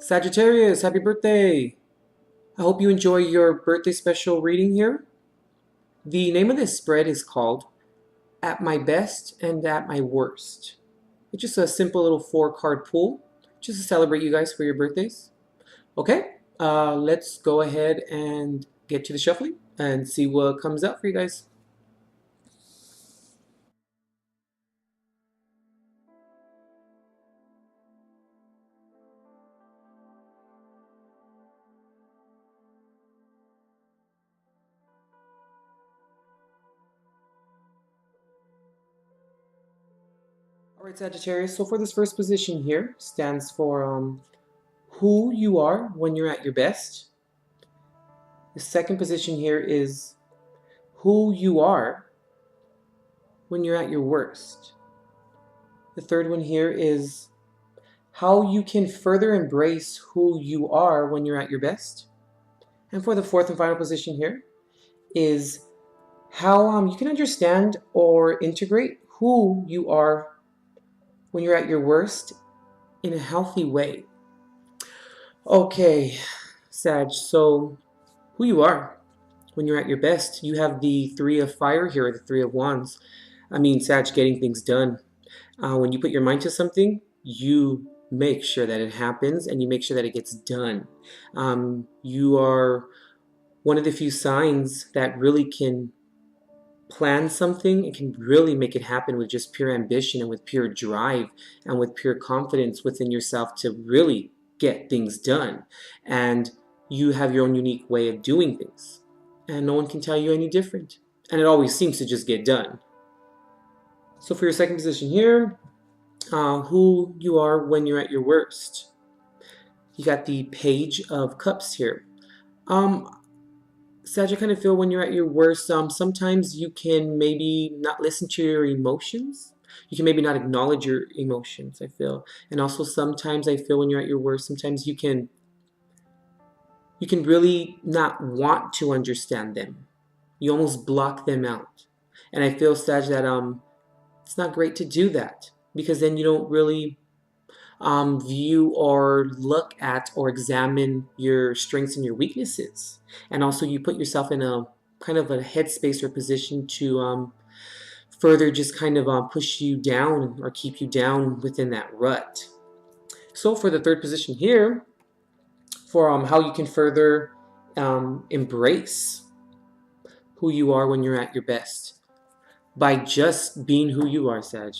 Sagittarius, happy birthday! I hope you enjoy your birthday special reading here. The name of this spread is called At My Best and At My Worst. It's just a simple little 4-card pull, just to celebrate you guys for your birthdays. Okay, let's go ahead and get to the shuffling and see what comes out for you guys. Alright, Sagittarius, so for this first position here, stands for who you are when you're at your best. The second position here is who you are when you're at your worst. The third one here is how you can further embrace who you are when you're at your best. And for the fourth and final position here is how you can understand or integrate who you are when you're at your worst in a healthy way. Okay, Sag, so who you are when you're at your best. You have the Three of Fire here, the Three of Wands. I mean, Sag, getting things done. When you put your mind to something, you make sure that it happens and you make sure that it gets done. You are one of the few signs that really can plan something and can really make it happen with just pure ambition and with pure drive and with pure confidence within yourself to really get things done. And you have your own unique way of doing things, and no one can tell you any different, and it always seems to just get done. So for your second position here, who you are when you're at your worst. You got the Page of Cups here. Sag, I kind of feel when you're at your worst, sometimes you can maybe not listen to your emotions. You can maybe not acknowledge your emotions, I feel. And also sometimes I feel when you're at your worst, sometimes you can really not want to understand them. You almost block them out. And I feel, Sag, that it's not great to do that, because then you don't really view or look at or examine your strengths and your weaknesses. And also you put yourself in a kind of a headspace or position to further just kind of push you down or keep you down within that rut. So for the third position here, for how you can further embrace who you are when you're at your best, by just being who you are, Sag,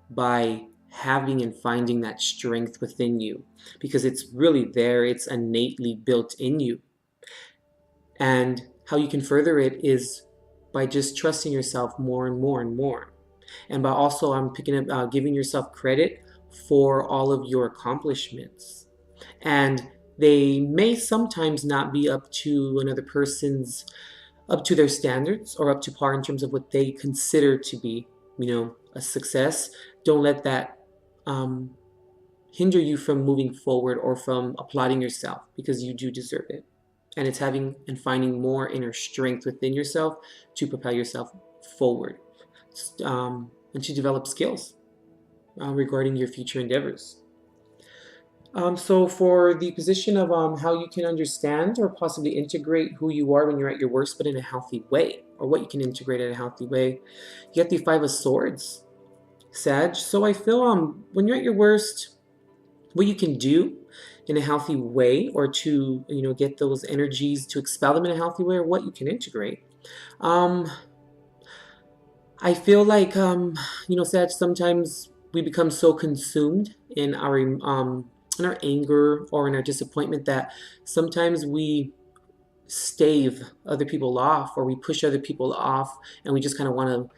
by having and finding that strength within you, because it's really there, it's innately built in you. And how you can further it is by just trusting yourself more and more and more, and by also picking up giving yourself credit for all of your accomplishments. And they may sometimes not be up to another person's, up to their standards or up to par in terms of what they consider to be, a success. Don't let that hinder you from moving forward or from applauding yourself, because you do deserve it. And it's having and finding more inner strength within yourself to propel yourself forward, and to develop skills regarding your future endeavors. So for the position of how you can understand or possibly integrate who you are when you're at your worst, but in a healthy way, or what you can integrate in a healthy way, you get the Five of Swords, Sag. So I feel when you're at your worst, what you can do in a healthy way, or to get those energies to expel them in a healthy way, or what you can integrate. I feel like Sag, sometimes we become so consumed in our anger or in our disappointment that sometimes we stave other people off, or we push other people off, and we just kind of want to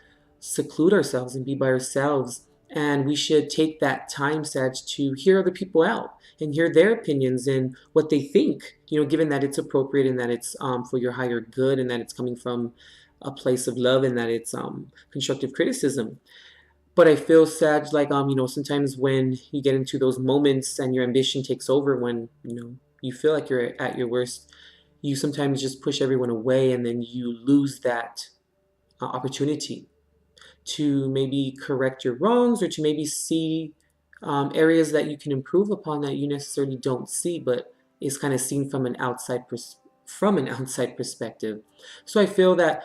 seclude ourselves and be by ourselves. And we should take that time, Sag, to hear other people out and hear their opinions and what they think, given that it's appropriate and that it's for your higher good, and that it's coming from a place of love, and that it's constructive criticism. But I feel, Sag, like sometimes when you get into those moments and your ambition takes over, when you feel like you're at your worst, you sometimes just push everyone away, and then you lose that opportunity to maybe correct your wrongs, or to maybe see areas that you can improve upon that you necessarily don't see, but is kind of seen from an outside perspective. So I feel that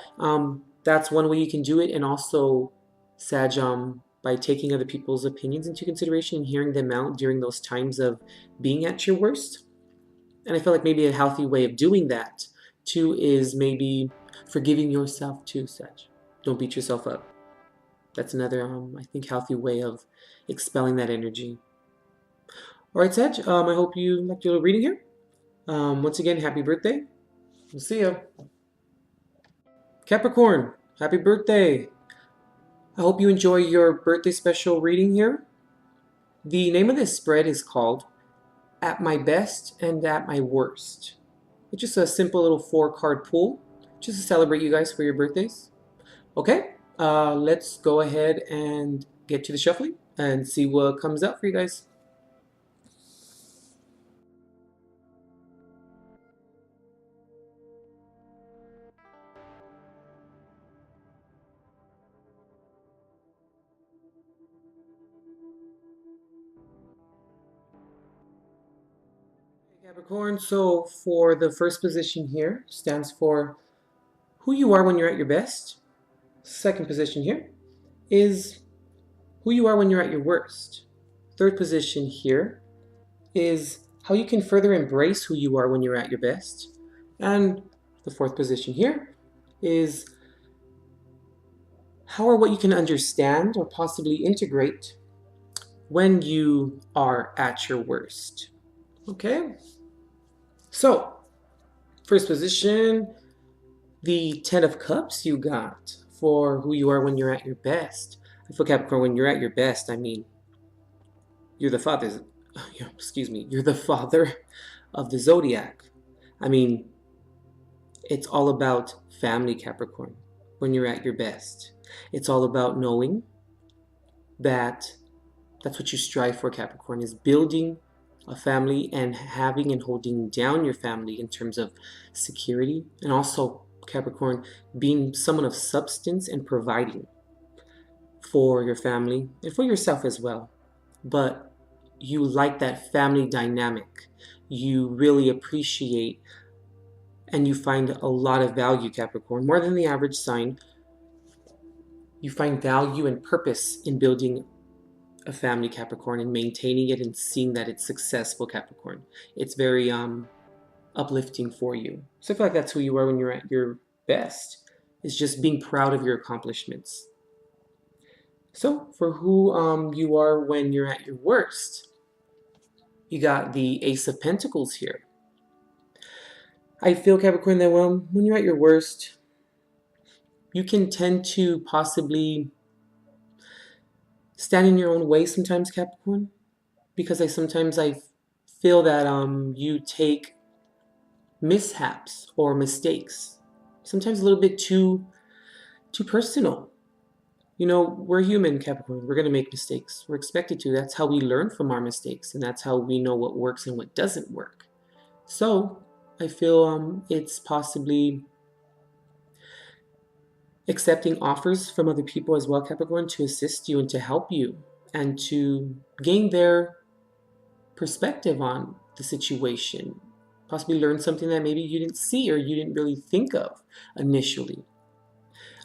that's one way you can do it, and also, Sag, by taking other people's opinions into consideration and hearing them out during those times of being at your worst. And I feel like maybe a healthy way of doing that too is maybe forgiving yourself too, Sag. Don't beat yourself up. That's another, I think, healthy way of expelling that energy. All right, Sag, I hope you liked your reading here. Once again, happy birthday. We'll see ya. Capricorn, happy birthday. I hope you enjoy your birthday special reading here. The name of this spread is called At My Best and At My Worst. It's just a simple little 4-card pull, just to celebrate you guys for your birthdays. Okay, let's go ahead and get to the shuffling and see what comes out for you guys. Capricorn, so for the first position here, stands for who you are when you're at your best. Second position here is who you are when you're at your worst. Third position here is how you can further embrace who you are when you're at your best. And the fourth position here is how or what you can understand or possibly integrate when you are at your worst. Okay? So, first position, the 10 of Cups you got for who you are when you're at your best. For Capricorn, when you're at your best, I mean, you're the father, you're the father of the zodiac. I mean, it's all about family, Capricorn, when you're at your best. It's all about knowing that that's what you strive for, Capricorn, is building a family and having and holding down your family in terms of security, and also, Capricorn, being someone of substance and providing for your family and for yourself as well. But you like that family dynamic. You really appreciate and you find a lot of value, Capricorn, more than the average sign. You find value and purpose in building a family, Capricorn, and maintaining it and seeing that it's successful, Capricorn. It's very uplifting for you. So I feel like that's who you are when you're at your best. It's just being proud of your accomplishments. So for who you are when you're at your worst, you got the Ace of Pentacles here. I feel, Capricorn, that when you're at your worst, you can tend to possibly stand in your own way sometimes, Capricorn, because sometimes I feel that you take mishaps or mistakes sometimes a little bit too personal. You know, we're human, Capricorn. We're going to make mistakes. We're expected to. That's how we learn from our mistakes, and that's how we know what works and what doesn't work. So I feel it's possibly accepting offers from other people as well, Capricorn, to assist you and to help you and to gain their perspective on the situation. Possibly learn something that maybe you didn't see or you didn't really think of initially.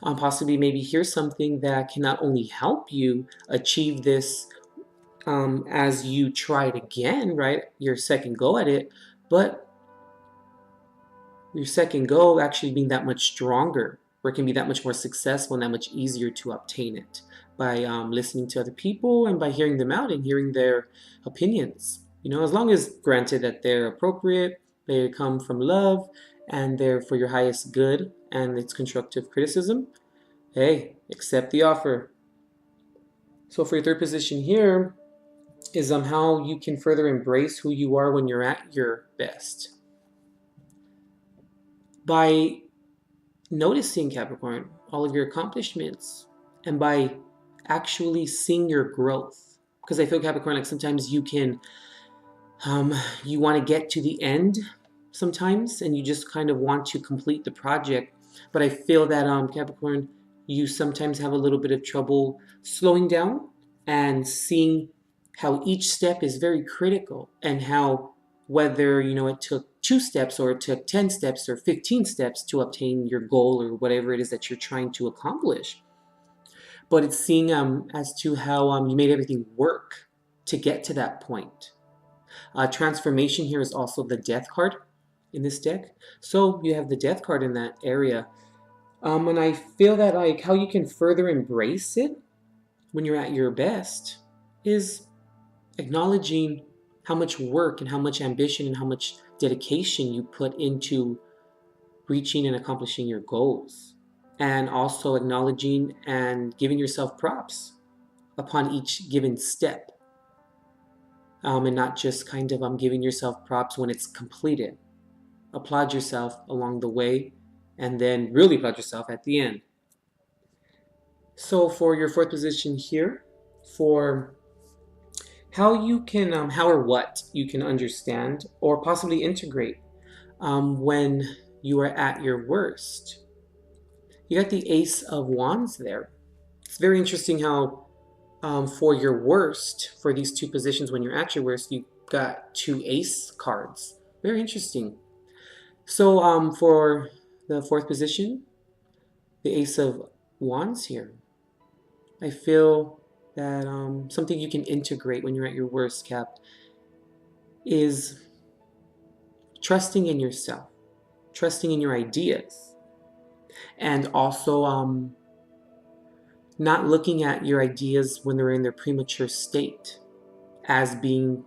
Possibly maybe hear something that can not only help you achieve this as you try it again, right? Your second go at it, but your second go actually being that much stronger, where it can be that much more successful and that much easier to obtain it by listening to other people and by hearing them out and hearing their opinions. You know, as long as granted that they're appropriate, they come from love, and they're for your highest good and it's constructive criticism, hey, accept the offer. So for your third position here is how you can further embrace who you are when you're at your best. By noticing, Capricorn, all of your accomplishments and by actually seeing your growth. Because I feel, Capricorn, like sometimes you can, you want to get to the end sometimes and you just kind of want to complete the project. But I feel that, Capricorn, you sometimes have a little bit of trouble slowing down and seeing how each step is very critical, and how whether it took 2 steps or it took 10 steps or 15 steps to obtain your goal or whatever it is that you're trying to accomplish. But it's seeing as to how you made everything work to get to that point. Transformation here is also the death card in this deck. So you have the death card in that area. And I feel that like how you can further embrace it when you're at your best is acknowledging how much work and how much ambition and how much dedication you put into reaching and accomplishing your goals. And also acknowledging and giving yourself props upon each given step. And not just kind of giving yourself props when it's completed. Applaud yourself along the way, and then really applaud yourself at the end. So for your fourth position here, for how you can, how or what you can understand or possibly integrate when you are at your worst. You got the Ace of Wands there. It's very interesting how for your worst, for these two positions when you're at your worst, you got 2 ace cards. Very interesting. So for the fourth position, the Ace of Wands here, I feel that something you can integrate when you're at your worst, Cap, is trusting in yourself, trusting in your ideas, and also not looking at your ideas when they're in their premature state as being,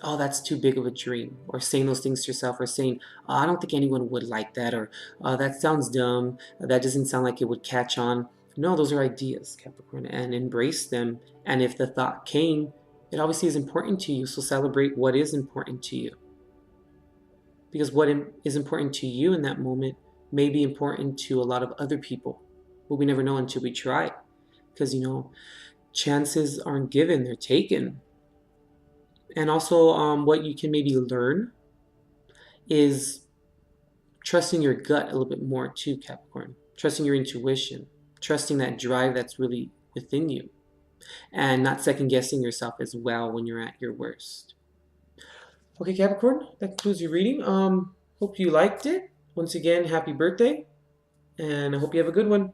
oh, that's too big of a dream, or saying those things to yourself, or saying, oh, I don't think anyone would like that, or that sounds dumb, that doesn't sound like it would catch on. No, those are ideas, Capricorn, and embrace them. And if the thought came, it obviously is important to you, so celebrate what is important to you. Because what is important to you in that moment may be important to a lot of other people, but we never know until we try. Because, chances aren't given, they're taken. And also what you can maybe learn is trusting your gut a little bit more too, Capricorn. Trusting your intuition. Trusting that drive that's really within you. And not second guessing yourself as well when you're at your worst. Okay, Capricorn, that concludes your reading. Hope you liked it. Once again, happy birthday. And I hope you have a good one.